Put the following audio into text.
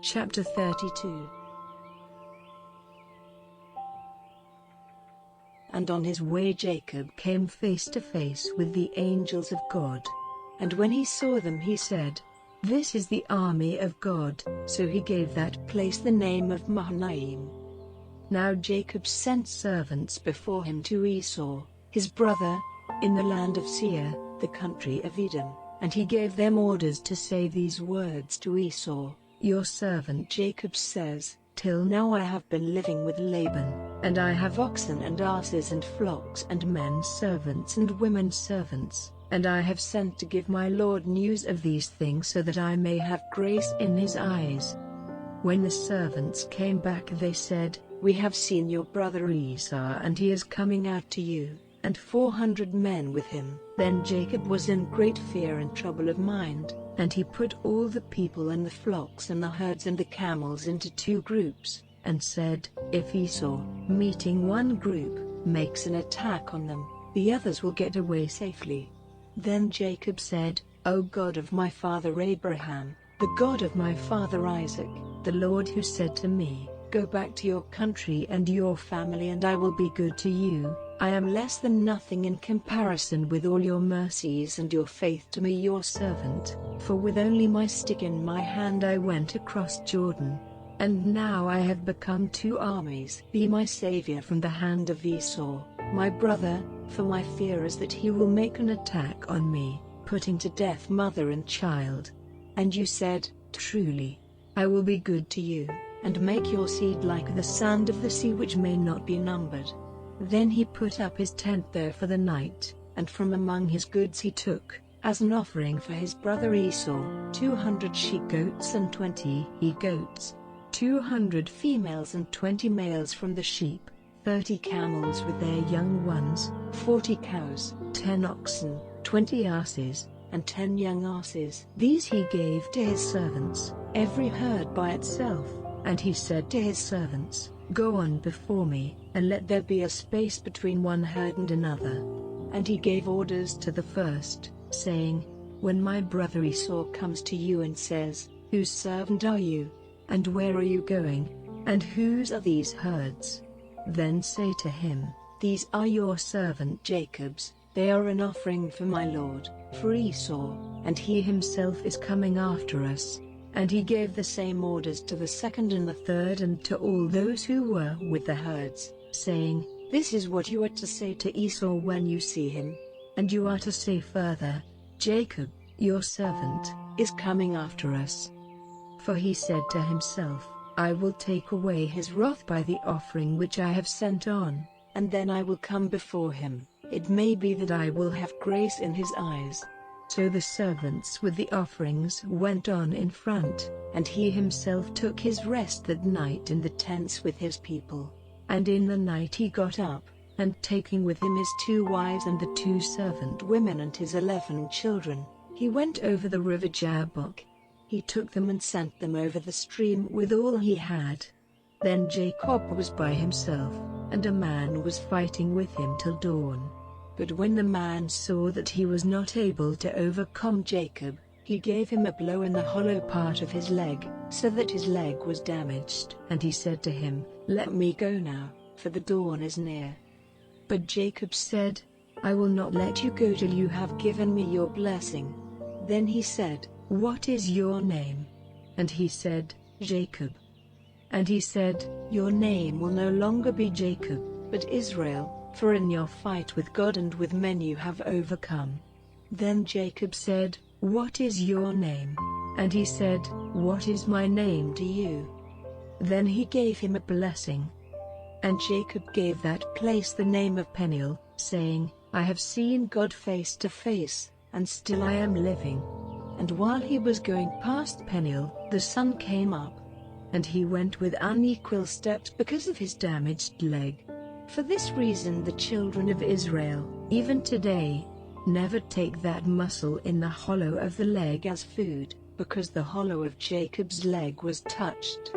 Chapter 32. And on his way Jacob came face to face with the angels of God. And when he saw them he said, "This is the army of God," so he gave that place the name of Mahanaim. Now Jacob sent servants before him to Esau, his brother, in the land of Seir, the country of Edom, and he gave them orders to say these words to Esau, "Your servant Jacob says, till now I have been living with Laban, and I have oxen and asses and flocks and men servants and women servants, and I have sent to give my lord news of these things so that I may have grace in his eyes." When the servants came back they said, "We have seen your brother Esau and he is coming out to you, and 400 men with him." Then Jacob was in great fear and trouble of mind, and he put all the people and the flocks and the herds and the camels into 2 groups, and said, "If Esau, meeting one group, makes an attack on them, the others will get away safely." Then Jacob said, "O God of my father Abraham, the God of my father Isaac, the Lord who said to me, 'Go back to your country and your family and I will be good to you,' I am less than nothing in comparison with all your mercies and your faith to me your servant, for with only my stick in my hand I went across Jordan. And now I have become 2 armies. Be my savior from the hand of Esau, my brother, for my fear is that he will make an attack on me, putting to death mother and child." And you said, "Truly, I will be good to you, and make your seed like the sand of the sea which may not be numbered." Then he put up his tent there for the night, and from among his goods he took, as an offering for his brother Esau, 200 she-goats and 20 he-goats, 200 females and 20 males from the sheep, 30 camels with their young ones, 40 cows, 10 oxen, 20 asses, and 10 young asses. These he gave to his servants, every herd by itself, and he said to his servants, "Go on before me, and let there be a space between one herd and another." And he gave orders to the first, saying, "When my brother Esau comes to you and says, 'Whose servant are you? And where are you going? And whose are these herds?' then say to him, 'These are your servant Jacob's, they are an offering for my lord, for Esau, and he himself is coming after us.'" And he gave the same orders to the second and the third and to all those who were with the herds, saying, "This is what you are to say to Esau when you see him. And you are to say further, 'Jacob, your servant, is coming after us.' For he said to himself, 'I will take away his wrath by the offering which I have sent on, and then I will come before him, it may be that I will have grace in his eyes.' So the servants with the offerings went on in front, and he himself took his rest that night in the tents with his people. And in the night he got up, and taking with him his 2 wives and the 2 servant women and his 11 children, he went over the river Jabbok. He took them and sent them over the stream with all he had. Then Jacob was by himself, and a man was fighting with him till dawn. But when the man saw that he was not able to overcome Jacob, he gave him a blow in the hollow part of his leg, so that his leg was damaged. And he said to him, "Let me go now, for the dawn is near." But Jacob said, "I will not let you go till you have given me your blessing." Then he said, "What is your name?" And he said, "Jacob." And he said, "Your name will no longer be Jacob, but Israel, for in your fight with God and with men you have overcome." Then Jacob said, "What is your name?" And he said, "What is my name to you?" Then he gave him a blessing. And Jacob gave that place the name of Peniel, saying, "I have seen God face to face, and still I am living." And while he was going past Peniel, the sun came up, and he went with unequal steps because of his damaged leg. For this reason the children of Israel, even today, never take that muscle in the hollow of the leg as food, because the hollow of Jacob's leg was touched.